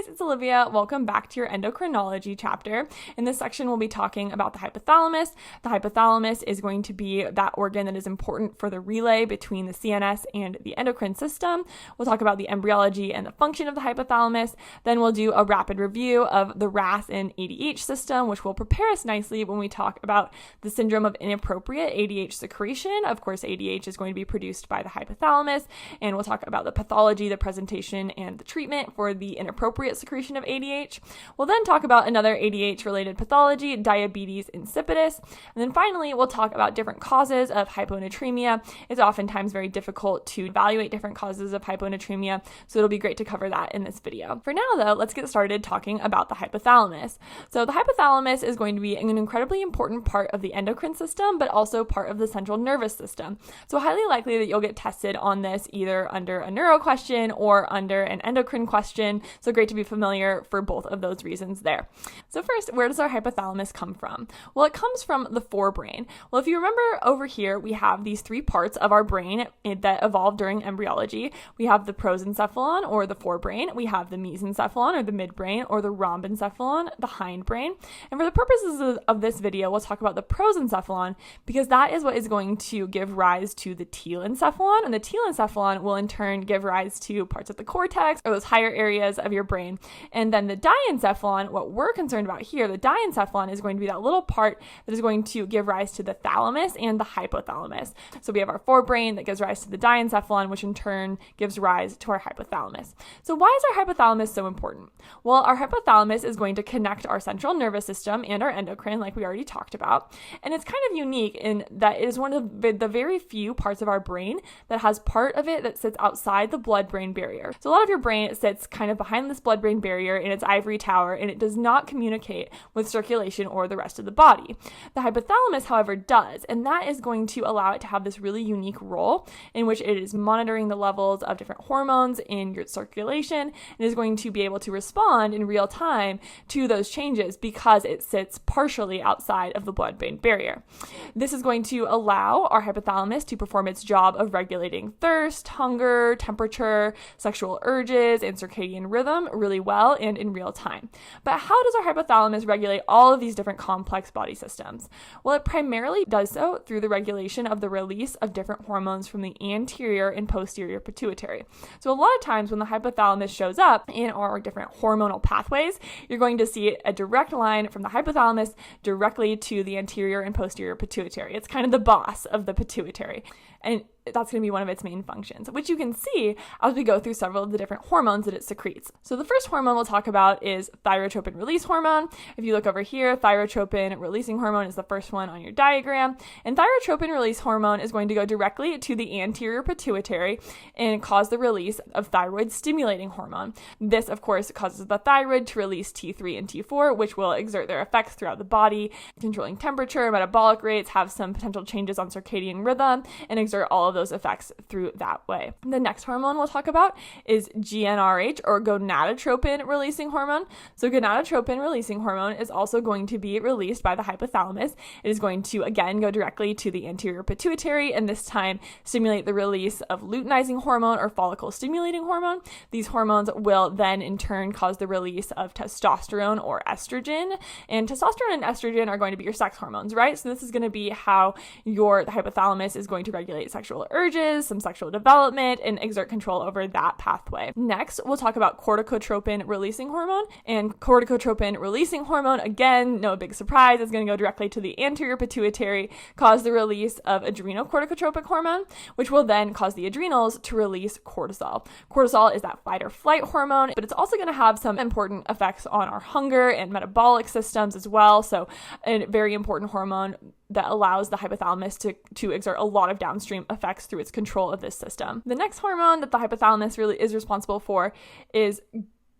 guys, it's Olivia. Welcome back to your endocrinology chapter. In this section, we'll be talking about the hypothalamus. The hypothalamus is going to be that organ that is important for the relay between the CNS and the endocrine system. We'll talk about the embryology and the function of the hypothalamus. Then we'll do a rapid review of the RAS and ADH system, which will prepare us nicely when we talk about the syndrome of inappropriate ADH secretion. Of course, ADH is going to be produced by the hypothalamus, and we'll talk about the pathology, the presentation, and the treatment for the inappropriate secretion of ADH. We'll then talk about another ADH-related pathology, diabetes insipidus. And then finally, we'll talk about different causes of hyponatremia. It's oftentimes very difficult to evaluate different causes of hyponatremia, so it'll be great to cover that in this video. For now, though, let's get started talking about the hypothalamus. So the hypothalamus is going to be an incredibly important part of the endocrine system, but also part of the central nervous system. So highly likely that you'll get tested on this either under a neuro question or under an endocrine question. So great to be familiar for both of those reasons there. So first, where does our hypothalamus come from? Well, it comes from the forebrain. Well, if you remember over here, we have these three parts of our brain that evolved during embryology. We have the prosencephalon, or the forebrain. We have the mesencephalon, or the midbrain, or the rhombencephalon, the hindbrain. And for the purposes of this video, we'll talk about the prosencephalon because that is what is going to give rise to the telencephalon, and the telencephalon will in turn give rise to parts of the cortex, or those higher areas of your brain. And then the diencephalon, what we're concerned about here, the diencephalon is going to be that little part that is going to give rise to the thalamus and the hypothalamus. So we have our forebrain that gives rise to the diencephalon, which in turn gives rise to our hypothalamus. So why is our hypothalamus so important? Well, our hypothalamus is going to connect our central nervous system and our endocrine, like we already talked about. And it's kind of unique in that it is one of the very few parts of our brain that has part of it that sits outside the blood-brain barrier. So a lot of your brain sits kind of behind this blood-brain barrier in its ivory tower, and it does not communicate with circulation or the rest of the body. The hypothalamus, however, does, and that is going to allow it to have this really unique role in which it is monitoring the levels of different hormones in your circulation and is going to be able to respond in real time to those changes because it sits partially outside of the blood-brain barrier. This is going to allow our hypothalamus to perform its job of regulating thirst, hunger, temperature, sexual urges, and circadian rhythm really well and in real time. But how does our hypothalamus regulate all of these different complex body systems? Well, it primarily does so through the regulation of the release of different hormones from the anterior and posterior pituitary. So a lot of times when the hypothalamus shows up in our different hormonal pathways, you're going to see a direct line from the hypothalamus directly to the anterior and posterior pituitary. It's kind of the boss of the pituitary. And that's going to be one of its main functions, which you can see as we go through several of the different hormones that it secretes. So the first hormone we'll talk about is thyrotropin release hormone. If you look over here, thyrotropin releasing hormone is the first one on your diagram. And thyrotropin release hormone is going to go directly to the anterior pituitary and cause the release of thyroid stimulating hormone. This, of course, causes the thyroid to release T3 and T4, which will exert their effects throughout the body, controlling temperature, metabolic rates, have some potential changes on circadian rhythm, and exert all of those effects through that way. The next hormone we'll talk about is GnRH, or gonadotropin releasing hormone. So gonadotropin releasing hormone is also going to be released by the hypothalamus. It is going to again go directly to the anterior pituitary and this time stimulate the release of luteinizing hormone or follicle stimulating hormone. These hormones will then in turn cause the release of testosterone or estrogen, and testosterone and estrogen are going to be your sex hormones, right? So this is going to be how the hypothalamus is going to regulate sexual urges, some sexual development, and exert control over that pathway. Next, we'll talk about corticotropin releasing hormone. And corticotropin releasing hormone, again, no big surprise, is going to go directly to the anterior pituitary, cause the release of adrenocorticotropic hormone, which will then cause the adrenals to release cortisol. Cortisol is that fight or flight hormone, but it's also going to have some important effects on our hunger and metabolic systems as well. So a very important hormone that allows the hypothalamus to exert a lot of downstream effects through its control of this system. The next hormone that the hypothalamus really is responsible for is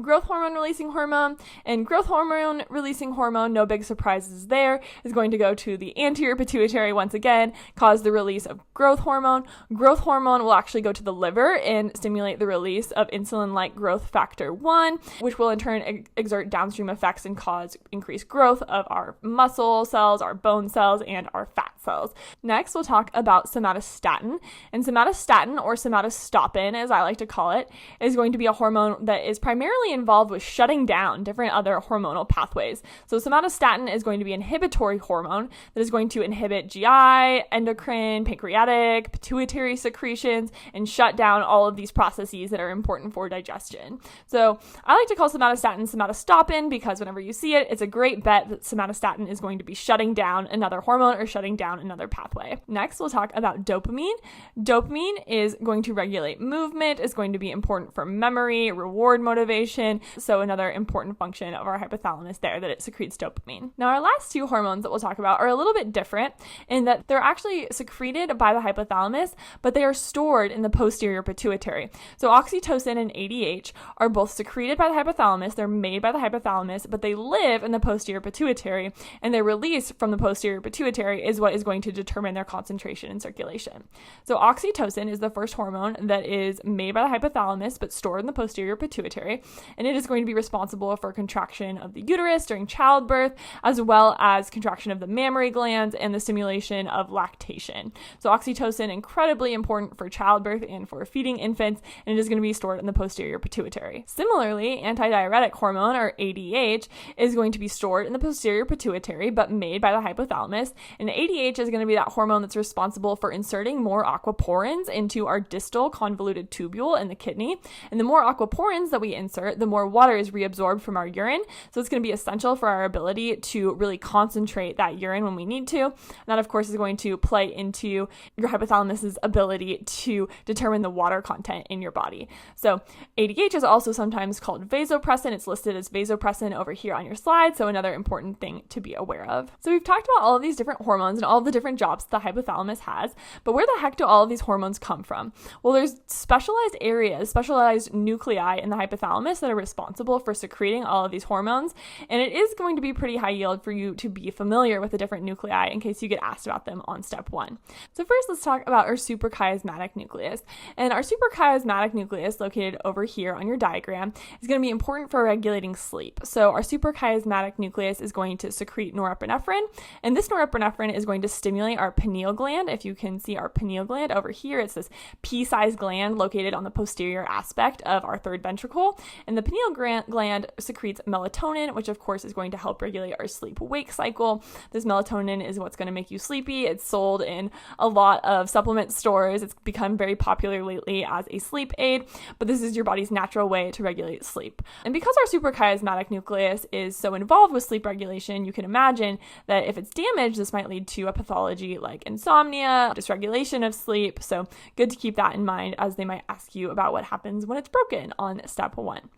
growth hormone releasing hormone, and growth hormone releasing hormone, no big surprises there, is going to go to the anterior pituitary once again, cause the release of growth hormone. Growth hormone will actually go to the liver and stimulate the release of insulin-like growth factor 1, which will in turn exert downstream effects and cause increased growth of our muscle cells, our bone cells, and our fat cells. Next, we'll talk about somatostatin, and somatostatin, or somatostopin as I like to call it, is going to be a hormone that is primarily really involved with shutting down different other hormonal pathways. So somatostatin is going to be an inhibitory hormone that is going to inhibit GI, endocrine, pancreatic, pituitary secretions, and shut down all of these processes that are important for digestion. So I like to call somatostatin somatostopin because whenever you see it, it's a great bet that somatostatin is going to be shutting down another hormone or shutting down another pathway. Next, we'll talk about dopamine. Dopamine is going to regulate movement, is going to be important for memory, reward motivation, so another important function of our hypothalamus there, that it secretes dopamine. Now, our last two hormones that we'll talk about are a little bit different in that they're actually secreted by the hypothalamus, but they are stored in the posterior pituitary. So oxytocin and ADH are both secreted by the hypothalamus, they're made by the hypothalamus, but they live in the posterior pituitary, and their release from the posterior pituitary is what is going to determine their concentration in circulation. So oxytocin is the first hormone that is made by the hypothalamus but stored in the posterior pituitary, and it is going to be responsible for contraction of the uterus during childbirth, as well as contraction of the mammary glands and the stimulation of lactation. So oxytocin, incredibly important for childbirth and for feeding infants, and it is going to be stored in the posterior pituitary. Similarly, antidiuretic hormone, or ADH, is going to be stored in the posterior pituitary but made by the hypothalamus, and ADH is going to be that hormone that's responsible for inserting more aquaporins into our distal convoluted tubule in the kidney, and the more aquaporins that we insert, the more water is reabsorbed from our urine, so it's going to be essential for our ability to really concentrate that urine when we need to. And that, of course, is going to play into your hypothalamus's ability to determine the water content in your body. So ADH is also sometimes called vasopressin. It's listed as vasopressin over here on your slide, so another important thing to be aware of. So we've talked about all of these different hormones and all of the different jobs the hypothalamus has, but where the heck do all of these hormones come from? Well, there's specialized areas, specialized nuclei in the hypothalamus that are responsible for secreting all of these hormones, and it is going to be pretty high yield for you to be familiar with the different nuclei in case you get asked about them on step 1. So first, let's talk about our suprachiasmatic nucleus. And our suprachiasmatic nucleus, located over here on your diagram, is going to be important for regulating sleep. So our suprachiasmatic nucleus is going to secrete norepinephrine, and this norepinephrine is going to stimulate our pineal gland. If you can see our pineal gland over here, it's this pea-sized gland located on the posterior aspect of our third ventricle, and the pineal gland secretes melatonin, which of course is going to help regulate our sleep-wake cycle. This melatonin is what's going to make you sleepy. It's sold in a lot of supplement stores. It's become very popular lately as a sleep aid, but this is your body's natural way to regulate sleep. And because our suprachiasmatic nucleus is so involved with sleep regulation, you can imagine that if it's damaged, this might lead to a pathology like insomnia, dysregulation of sleep. So good to keep that in mind as they might ask you about what happens when it's broken on step 1.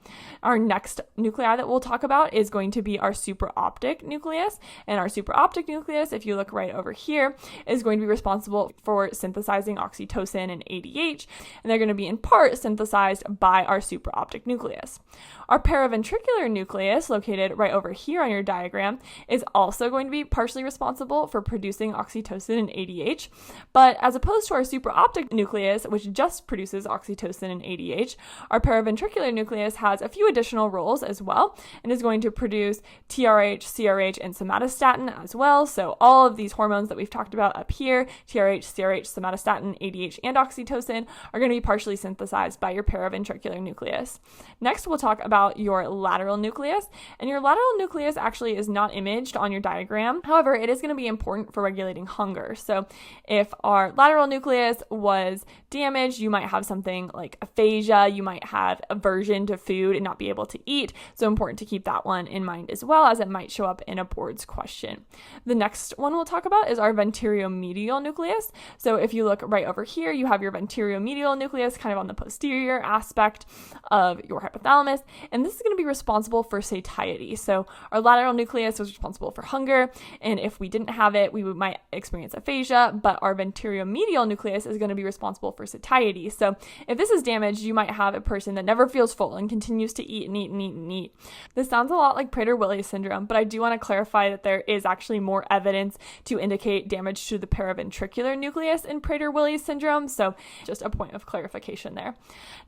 Our next nuclei that we'll talk about is going to be our supraoptic nucleus. And our supraoptic nucleus, if you look right over here, is going to be responsible for synthesizing oxytocin and ADH, and they're going to be in part synthesized by our supraoptic nucleus. Our paraventricular nucleus, located right over here on your diagram, is also going to be partially responsible for producing oxytocin and ADH, but as opposed to our supraoptic nucleus, which just produces oxytocin and ADH, our paraventricular nucleus has a few additional roles as well, and is going to produce TRH, CRH, and somatostatin as well. So all of these hormones that we've talked about up here, TRH, CRH, somatostatin, ADH, and oxytocin, are going to be partially synthesized by your paraventricular nucleus. Next, we'll talk about your lateral nucleus, and your lateral nucleus actually is not imaged on your diagram. However, it is going to be important for regulating hunger. So if our lateral nucleus was damaged, you might have something like aphasia, you might have aversion to food and not be able to eat. So important to keep that one in mind as well, as it might show up in a board's question. The next one we'll talk about is our ventromedial nucleus. So if you look right over here, you have your ventromedial nucleus kind of on the posterior aspect of your hypothalamus, and this is going to be responsible for satiety. So our lateral nucleus was responsible for hunger, and if we didn't have it, we might experience aphasia, but our ventromedial nucleus is going to be responsible for satiety. So if this is damaged, you might have a person that never feels full and continues to eat and eat and eat and eat. This sounds a lot like Prader-Willi syndrome, but I do want to clarify that there is actually more evidence to indicate damage to the paraventricular nucleus in Prader-Willi syndrome, so just a point of clarification there.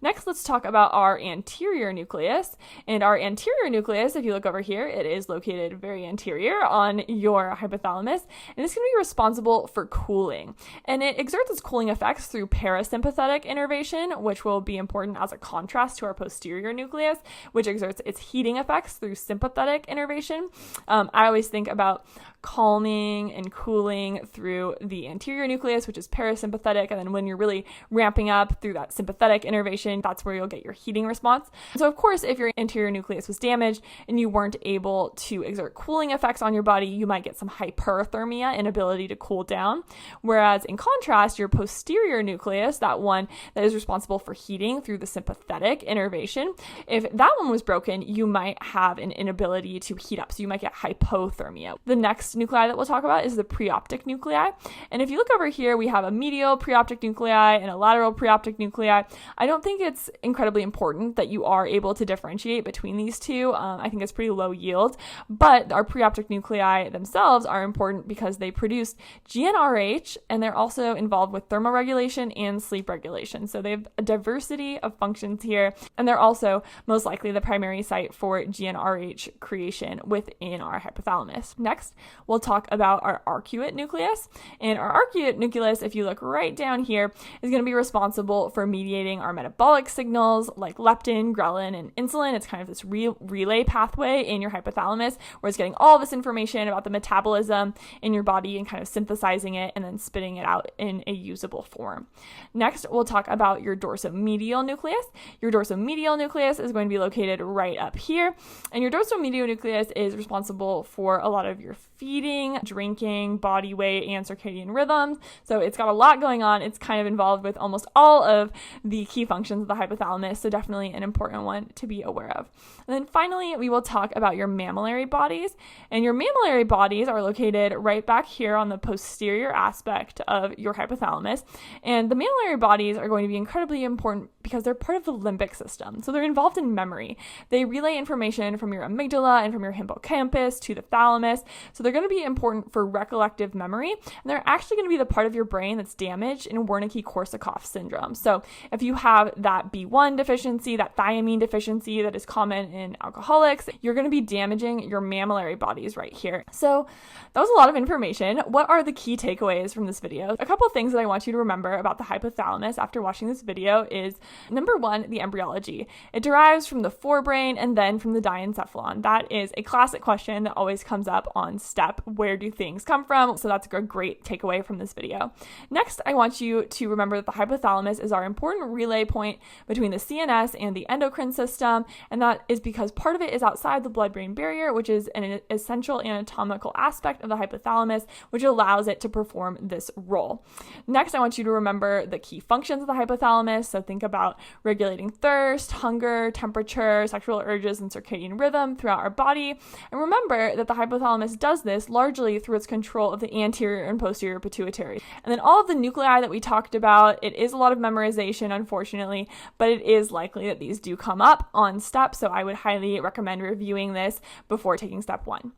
Next, let's talk about our anterior nucleus. And our anterior nucleus, if you look over here, it is located very anterior on your hypothalamus, and it's going to be responsible for cooling. And it exerts its cooling effects through parasympathetic innervation, which will be important as a contrast to our posterior nucleus. nucleus, which exerts its heating effects through sympathetic innervation. I always think about calming and cooling through the anterior nucleus, which is parasympathetic, and then when you're really ramping up through that sympathetic innervation, that's where you'll get your heating response. So of course, if your anterior nucleus was damaged and you weren't able to exert cooling effects on your body, you might get some hyperthermia, inability to cool down. Whereas in contrast, your posterior nucleus, that one that is responsible for heating through the sympathetic innervation, if that one was broken, you might have an inability to heat up. So you might get hypothermia. The next nuclei that we'll talk about is the preoptic nuclei. And if you look over here, we have a medial preoptic nuclei and a lateral preoptic nuclei. I don't think it's incredibly important that you are able to differentiate between these two. I think it's pretty low yield, but our preoptic nuclei themselves are important because they produce GnRH, and they're also involved with thermoregulation and sleep regulation. So they have a diversity of functions here, and they're also most likely the primary site for GnRH creation within our hypothalamus. Next, we'll talk about our arcuate nucleus. And our arcuate nucleus, if you look right down here, is going to be responsible for mediating our metabolic signals like leptin, ghrelin, and insulin. It's kind of this relay pathway in your hypothalamus where it's getting all this information about the metabolism in your body and kind of synthesizing it and then spitting it out in a usable form. Next, we'll talk about your dorsomedial nucleus. Your dorsomedial nucleus is going to be located right up here. And your dorsomedial nucleus is responsible for a lot of your feeding, drinking, body weight, and circadian rhythms. So it's got a lot going on. It's kind of involved with almost all of the key functions of the hypothalamus. So definitely an important one to be aware of. And then finally, we will talk about your mammillary bodies. And your mammillary bodies are located right back here on the posterior aspect of your hypothalamus. And the mammillary bodies are going to be incredibly important because they're part of the limbic system. So they're involved in memory. They relay information from your amygdala and from your hippocampus to the thalamus. So they're going to be important for recollective memory. And they're actually going to be the part of your brain that's damaged in Wernicke-Korsakoff syndrome. So if you have that B1 deficiency, that thiamine deficiency that is common in alcoholics, you're going to be damaging your mammillary bodies right here. So that was a lot of information. What are the key takeaways from this video? A couple of things that I want you to remember about the hypothalamus after watching this video is, number one, the embryology. It derives from the forebrain and then from the diencephalon. That is a classic question that always comes up on STEP. Where do things come from? So that's a great takeaway from this video. Next, I want you to remember that the hypothalamus is our important relay point between the CNS and the endocrine system, and that is because part of it is outside the blood-brain barrier, which is an essential anatomical aspect of the hypothalamus, which allows it to perform this role. Next, I want you to remember the key functions of the hypothalamus. So think about regulating thirst, hunger, temperature, sexual urges, and circadian rhythm throughout our body. And remember that the hypothalamus does this largely through its control of the anterior and posterior pituitary. And then all of the nuclei that we talked about, it is a lot of memorization, unfortunately, but it is likely that these do come up on STEP, so I would highly recommend reviewing this before taking step 1.